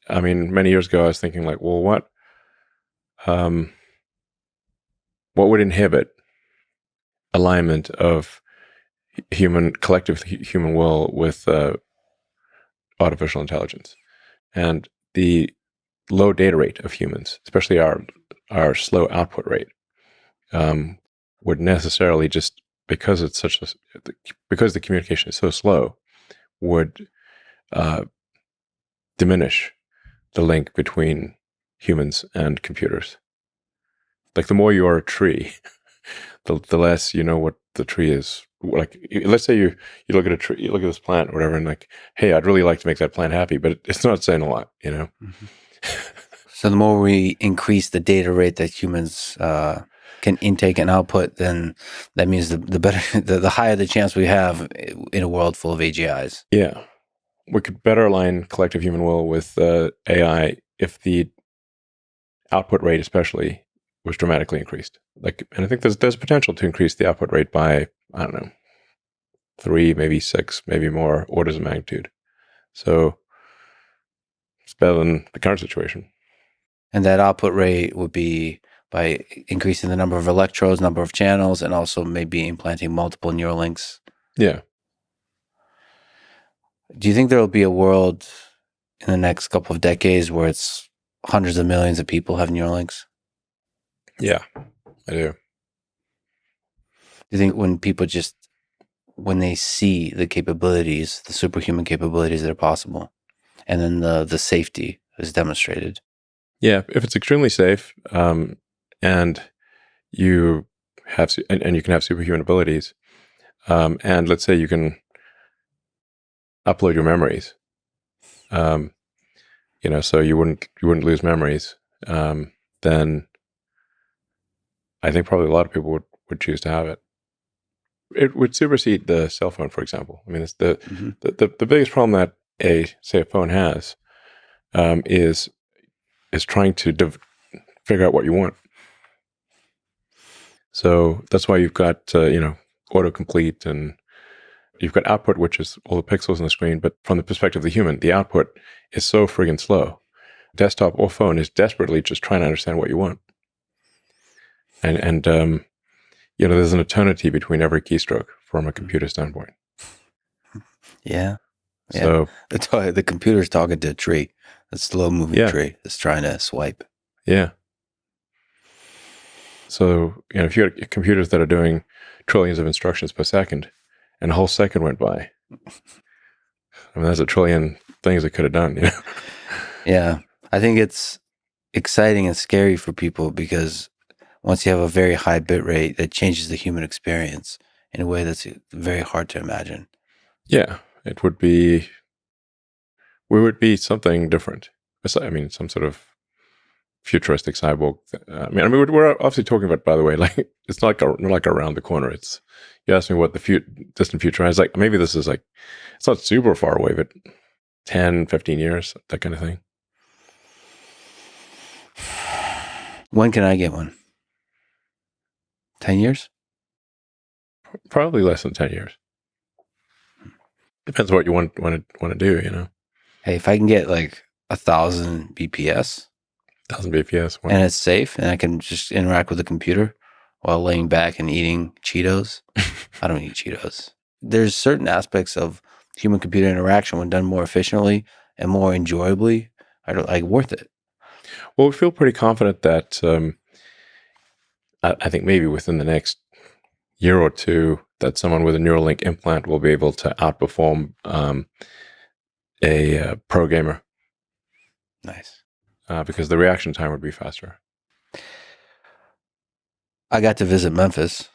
I mean, many years ago, I was thinking like, well, um, what would inhibit alignment of collective human will with artificial intelligence? And the low data rate of humans, especially our slow output rate, would necessarily just because it's because the communication is so slow, would diminish the link between humans and computers. Like the more you are a tree, the less you know what the tree is. Like, let's say you look at a tree, you look at this plant or whatever, and like, hey, I'd really like to make that plant happy, but it's not saying a lot, you know? Mm-hmm. So the more we increase the data rate that humans can intake and output, then that means the better, the higher the chance we have in a world full of AGIs. Yeah. We could better align collective human will with AI if the output rate especially was dramatically increased. Like, and I think there's potential to increase the output rate by, I don't know, 3, maybe 6, maybe more orders of magnitude. So it's better than the current situation. And that output rate would be by increasing the number of electrodes, number of channels, and also maybe implanting multiple neural links. Yeah. Do you think there will be a world in the next couple of decades where it's hundreds of millions of people have neural links? Yeah, I do. Do you think when they see the capabilities, the superhuman capabilities that are possible, and then the safety is demonstrated? Yeah, if it's extremely safe, and you have and you can have superhuman abilities, and let's say you can upload your memories, so you wouldn't lose memories, then I think probably a lot of people would choose to have it. It would supersede the cell phone, for example. I mean, it's the biggest problem that a phone has, is trying to figure out what you want. So that's why you've got autocomplete, and you've got output, which is all the pixels on the screen. But from the perspective of the human, the output is so friggin' slow. Desktop or phone is desperately just trying to understand what you want. And there's an eternity between every keystroke from a computer standpoint. Yeah. So the computer's talking to a tree, a slow-moving tree that's trying to swipe. Yeah. So if you had computers that are doing trillions of instructions per second, and a whole second went by, I mean, that's a trillion things it could have done. Yeah, I think it's exciting and scary for people because once you have a very high bit rate, that changes the human experience in a way that's very hard to imagine. Yeah, we would be something different. I mean, some sort of futuristic cyborg. I mean, we're obviously talking about, by the way, like it's not like around the corner. It's, you asked me what the distant future is. Like, maybe this is like, it's not super far away, but 10, 15 years, that kind of thing. When can I get one? 10 years? Probably less than 10 years. Depends what you want to do, Hey, if I can get like 1,000 BPS. 1,000 BPS. Wow. And it's safe, and I can just interact with the computer while laying back and eating Cheetos. I don't eat Cheetos. There's certain aspects of human-computer interaction when done more efficiently and more enjoyably are like worth it. Well, we feel pretty confident that I think maybe within the next year or two that someone with a Neuralink implant will be able to outperform a pro gamer. Nice. Because the reaction time would be faster. I got to visit Memphis.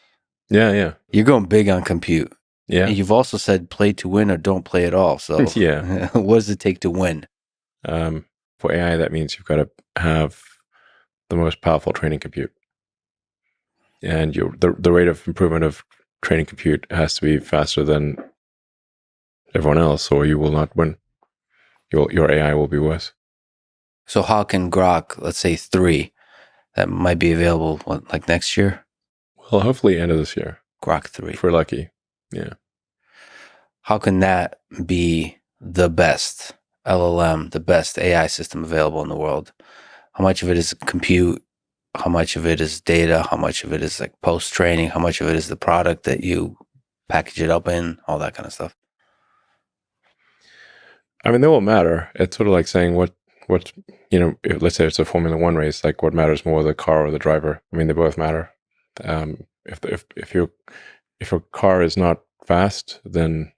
Yeah. You're going big on compute. Yeah. And you've also said play to win or don't play at all. So yeah. What does it take to win? For AI, that means you've got to have the most powerful training compute. And the rate of improvement of training compute has to be faster than everyone else, or you will not win. Your AI will be worse. So how can Grok, let's say 3, that might be available, like next year? Well, hopefully end of this year. Grok 3. If we're lucky. Yeah. How can that be the best LLM, the best AI system available in the world, how much of it is compute? How much of it is data? How much of it is like post training? How much of it is the product that you package it up in? All that kind of stuff. I mean, they will matter. It's sort of like saying what let's say it's a Formula One race, like what matters more, the car or the driver? I mean, they both matter. If your car is not fast, then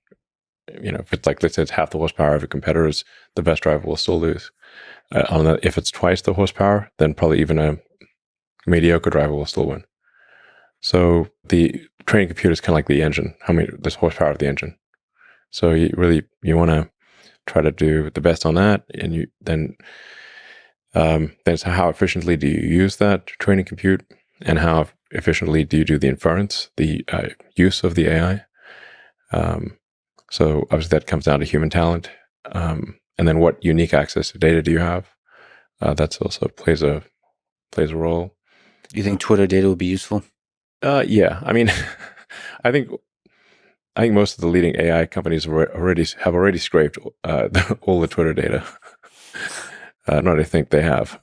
if it's like, let's say it's half the horsepower of your competitors, the best driver will still lose. If it's twice the horsepower, then probably even a mediocre driver will still win. So the training computer is kind of like the engine. There's horsepower of the engine. So you want to try to do the best on that, and then so how efficiently do you use that training compute, and how efficiently do you do the inference, the use of the AI? So obviously that comes down to human talent, and then what unique access to data do you have? That's also plays a role. You think Twitter data would be useful? Yeah, I mean, I think most of the leading AI companies have already scraped all the Twitter data. Not I think they have.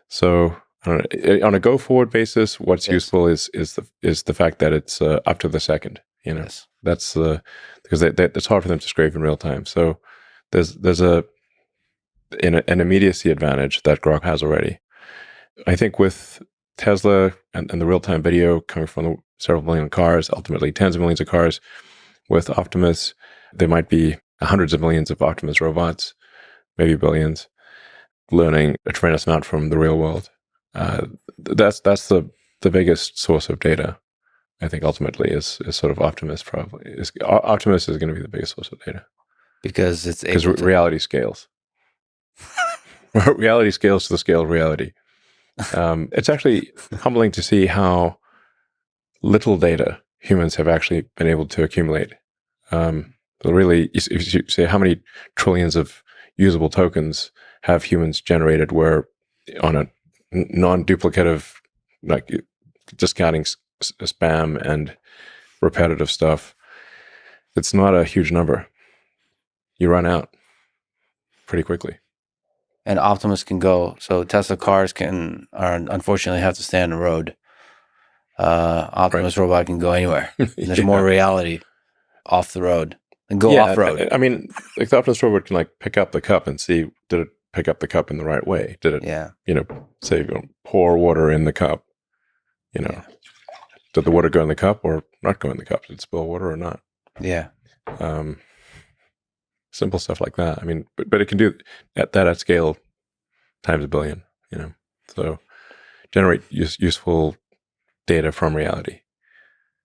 So on a go forward basis, what's useful is the fact that it's up to the second. Yes. That's because it's hard for them to scrape in real time. So there's an immediacy advantage that Grok has already. I think with Tesla and the real time video coming from the several million cars, ultimately tens of millions of cars, with Optimus, there might be hundreds of millions of Optimus robots, maybe billions, learning a tremendous amount from the real world. That's the biggest source of data. I think ultimately is sort of Optimus. Probably Optimus is going to be the biggest source of data because reality scales. Reality scales to the scale of reality. It's actually humbling to see how little data humans have actually been able to accumulate. Really, if you say how many trillions of usable tokens have humans generated, where on a non-duplicative, like discounting spam and repetitive stuff, it's not a huge number. You run out pretty quickly. And Optimus can go. So Tesla cars unfortunately have to stay on the road. Optimus robot can go anywhere. There's more reality off the road and go off road. I mean, like the Optimus robot can like pick up the cup and see, did it pick up the cup in the right way? Did it, say pour water in the cup? Did the water go in the cup or not go in the cup? Did it spill water or not? Yeah. Simple stuff like that. I mean, but it can do at scale times a billion, so generate useful data from reality.